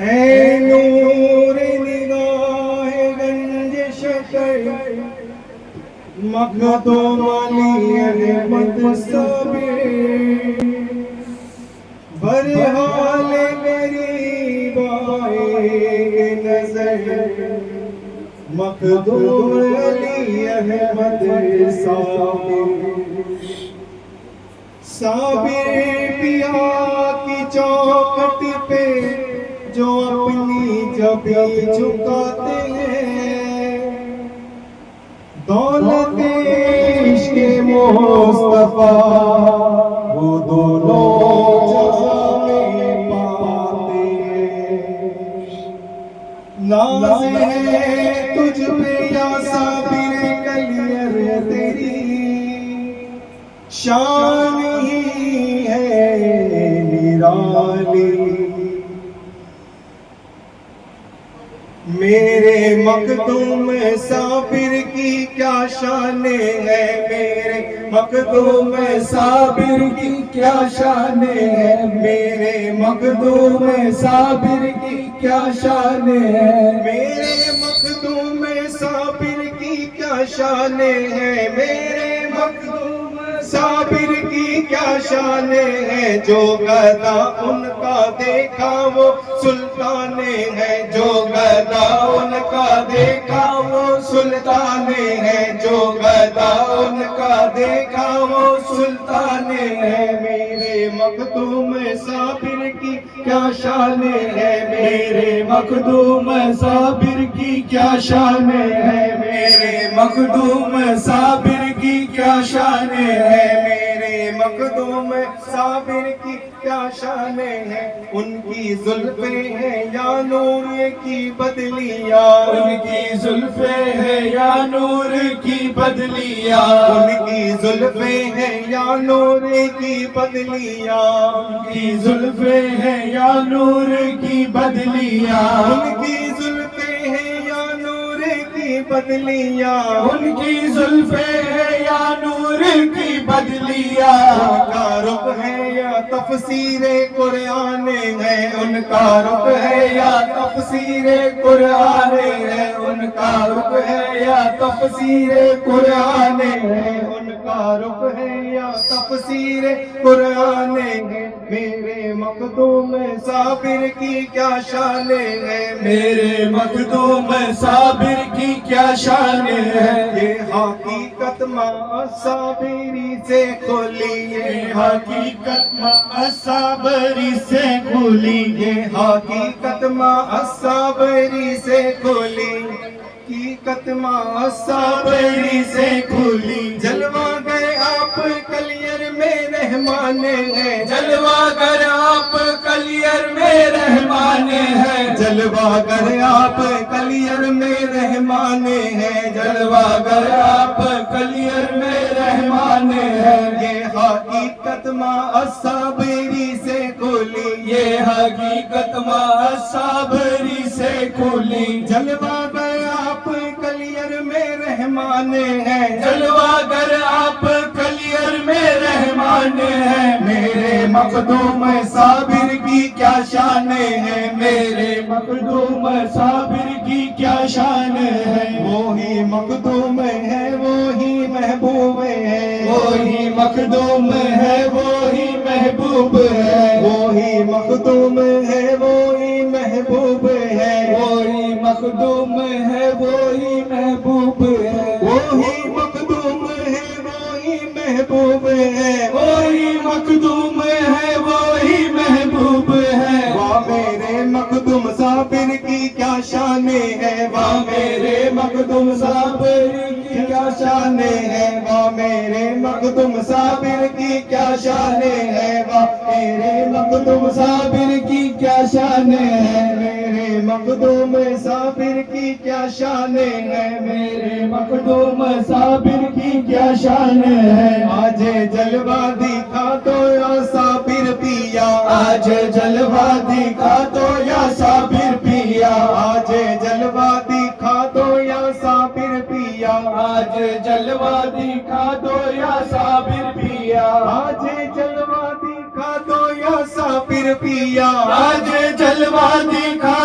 اے نور نگاہ گنج شکر مخدوم علی احمد صابر برحال غریب آئے نظر مخدوم علی احمد صابر صابر پیا کی چوکھٹ پہ جو اپنی جبیں جھکاتے ہیں دولت عشق مصطفیٰ وہ دونوں جہاں میں پاتے ہیں ناز ہے تجھ پہ یا صابر کلیر تیری شان ہی ہے نرالی میرے مخدوم صابر کی کیا شان ہے میرے مخدوم صابر کی کیا شان ہے میرے مخدوم صابر کی کیا شان ہے میرے مخدوم صابر کی کیا شان ہے میرے مخدوم صابر کی کیا شان ہے جو گدا ان کا دیکھا وہ سلطان ہے جو گدا ان کا دیکھا وہ سلطان ہے جو گدا ان کا دیکھا وہ سلطان ہے میرے مخدوم صابر کی کیا شان ہے میرے مخدوم صابر کی کیا شان ہے میرے مخدوم صابر کی کیا شان ہے میرے مخدوم صابر کی کیا شان ہے ان کی زلفیں ہیں یا نور کی بدلیاں ان کی زلفیں ہیں یا نور کی بدلیاں ان کی زلفیں ہیں یا نور کی بدلیاں ان کی زلفیں ہیں یا نور کی بدلیاں ان کی زلفیں ہیں یا نور کی بدلیاں ان کی زلفیں ہیں یا نور کی بدلیاں ان کا رخ ہے یا تفسیر قرآن ہے ان کا رخ ہے یا تفسیر قرآن ہے ان کا رخ ہے یا تفسیر قرآن ہے ان کا رخ ہے یا تفسیر قرآن ہے میرے مخدوم صابر کی کیا شان ہے میرے مخدوم صابر کی کیا شان ہے یہ حقیقت ماں صابری سے کھلی یہ حقیقت ماں صابری سے کھلی یہ حقیقت ماں صابری سے کھلی حقیقت ماں صابری سے کھلی جلوہ گئے آپ کلیر میں رحمان ہے جلوہ گر آپ کلیر میں رحمان ہے جلوہ گر آپ کلیر میں رحمان ہے جلوہ گر آپ کلیر میں رحمان ہے یہ حقیقت ماں صابری سے کھلی یہ حقیقت ماں صابری سے کھلی جلوہ گر آپ کلیر میں رحمان ہے جلوہ گر آپ کلیر میں رحمان ہے میرے مخدوم صابر کی کیا شان ہے میرے مخدوم صابر کی کیا شان ہے وہی مخدوم ہے وہی محبوب ہے وہی مخدوم ہے وہی محبوب ہے وہی مخدوم ہے وہی محبوب ہے وہی مخدوم ہے وہی محبوب ہے وہی مخدوم ہے وہی محبوب ہے وہی مخدوم ہے وہی محبوب ہے واہ میرے مخدوم صابر کی کیا شان ہے واہ میرے مخدوم صابر کی کیا شان ہے واہ میرے مخدوم صابر کی کیا شان ہے واہ میرے مخدوم صابر کی کیا شان ہے میرے مخدوم صابر کی کیا شان ہے میرے مخدوم صابر کی کیا شان ہے آج جلوہ دکھا دو یا صابر پیا آج جلوہ دکھا دو یا صابر پیا آج جلوہ دکھا دو یا صابر پیا آج جلوہ دکھا دو یا صابر پیا آج جلوہ دکھا دو یا صابر پیا آج جلوہ دکھا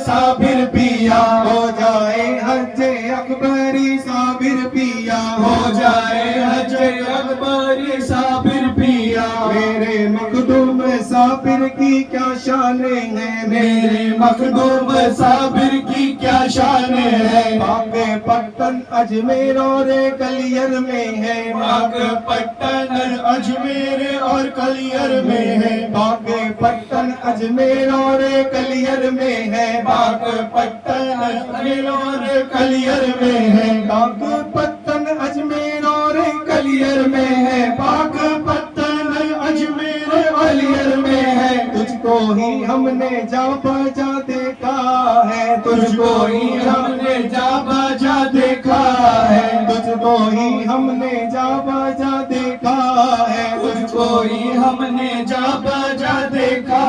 साबिर पिया, हो जाए हज अकबरी साबिर पिया, हो जाए हज अकबरी साबिर पिया। मेरे मखदूम साबिर की क्या शान है, मेरे मखदूम साबिर की क्या शान है। बाके पट्टन अजमेर और कलियर में है, बाके पट्टन अजमेर और कलियर में है, बाके पट्टन अजमेर और कलियर में है, बाके पट्टन अजमेर और कलियर में है, बाके पट्टन अजमेर और कलियर में है, बाके पट्टन अजमेर कलियर में है। तुझको ही हमने जा बजा देखा है, तुझको ही हमने जा बजा देखा है, तुझको ही हमने जा बजा देखा है, तुझको ही हमने जा बजा देखा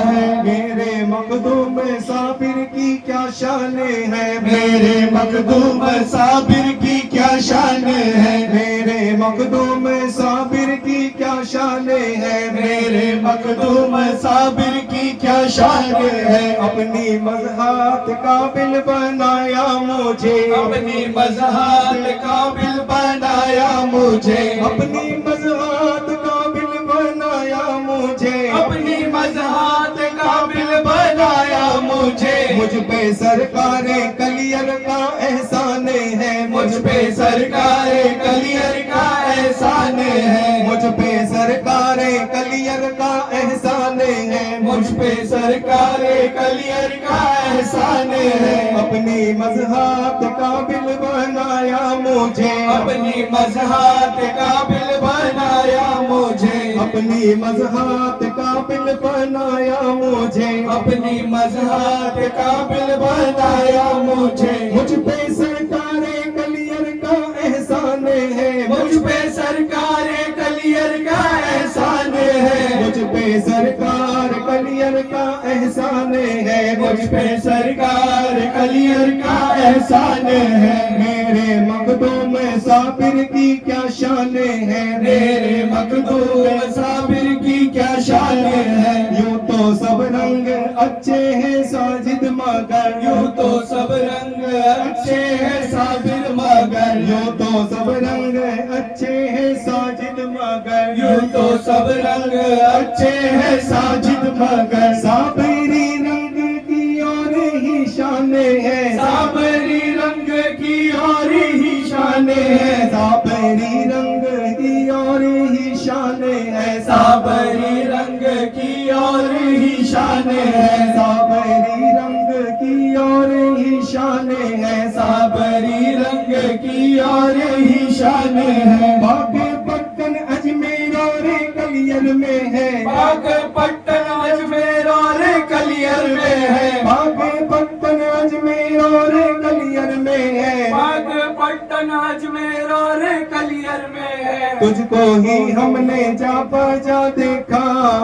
है। मेरे मखदूम साबिर की क्या शान है, मेरे मखदूम साबिर की क्या शान है, मेरे मखदूम साबिर की क्या शान है, मेरे मखदूम साबिर की क्या शान है। अपनी मज़हब काबिल बनाया मुझे, अपनी मज़हब काबिल बनाया मुझे, अपनी मज़हब काबिल बनाया मुझे, अपनी मज़हब काबिल बनाया मुझे। मुझ पे सरकारे कलियर का एहसान है, मुझ पे सरकारे कलियर का एहसान है, मुझ पे सरकारे कलियर का एहसान है, मुझ पे सरकारे कलियर का एहसान है। अपनी मज़हब काबिल बनाया मुझे, अपनी मज़हब काबिल बनाया मुझे, अपनी मज़हब काबिल बनाया मुझे, अपनी मज़हब काबिल बनाया मुझे। मुझ पे सरकारे कलियर का एहसान है, मुझ पे सरकारे कलियर का एहसान है, मुझ पे सरकार कलियर का एहसान है, मुझ पे सरकार कलियर का एहसान है। मेरे मखदूम साबिर की क्या शान है, मेरे मखदूम साबिर की क्या शान है। यूं तो सब रंग अच्छे हैं साजिद मगर, यूं तो सब रंग अच्छे हैं साबिर मगर, यूं तो सब रंग अच्छे हैं साजिद मगर, यूं तो सब रंग अच्छे हैं साजिद मगर। साबरी रंग की और ही शान है, साबरी रंग की और ही शान है, साबरी रंग की और ही शान है, साबरी रंग की और ही शान है, साबरी रंग की और ही शान है, साबरी रंग की और ही शान है। बाके पट्टन अजमेर और कलियर में है, बाके पट्टन अजमेर और कलियर में है, बाके पट्टन अजमेर और कलियर में है, बाके पट्टन अजमेर और कलियर में है। तुझको ही हमने जा बजा देखा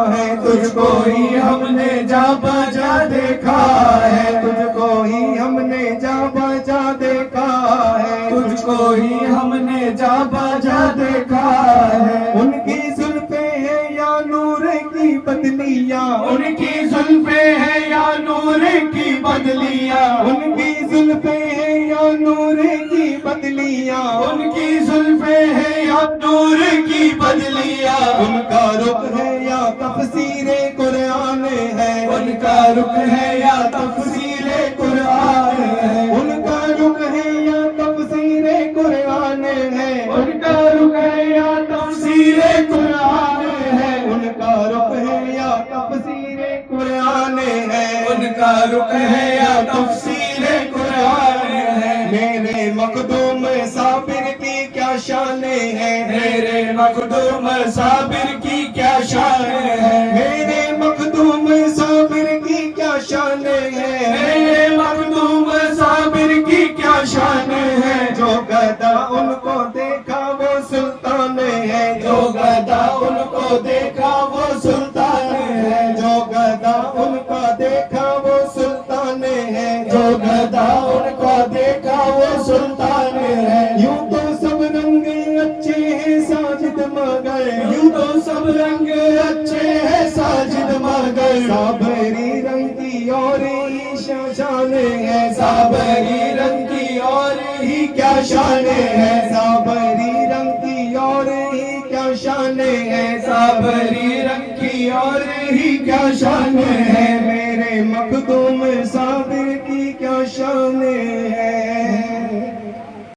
है, तुझको ही हमने जा बजा देखा है, तुझको ही हमने जा बजा देखा है, तुझको ही हमने जा बजा देखा है। उनकी जुल्फे है या नूर की बदलियां, उनकी जुल्फे है या नूर की बदलियां, उनकी जुल्फे है या नूर की बदलियां, उनकी जुल्फे है या नूर की बदलियां। उनका रुख है या तफसीरे कुरान है, उनका रुख है या तफसीरे कुरान है, उनका रुख है या तफसीरे कुरान है, उनका रुख है या तफसीरे कुरान है, उनका रुख है या तफसीरे कुरान है, उनका रुख है या तफसीरे कुरान है। मेरे मखदूम साबिर की क्या शान है, मेरे मखदूम साबिर की क्या शान है, मेरे मखदूम साबिर की क्या शान है, मेरे मखदूम साबिर की क्या शान है। जो गदा उनको देखा वो सुल्तान है, जो गदा उनको देखा वो सुल्तान है, जो गदा उनको देखा वो सुल्तान है, जो गदा उनको देखा वो सुल्तान है। यूं तो सब रंग अच्छे हैं साजिद मगर, यूं तो सब रंग अच्छे हैं साजिद मगर, صابری رنگ کی اور ہی شان ہے صابری رنگ کی اور ہی کیا شان ہے صابری رنگ کی اور ہی کیا شان ہے صابری رنگ کی اور ہی کیا شان ہے میرے مخدوم صابر کی کیا شان ہے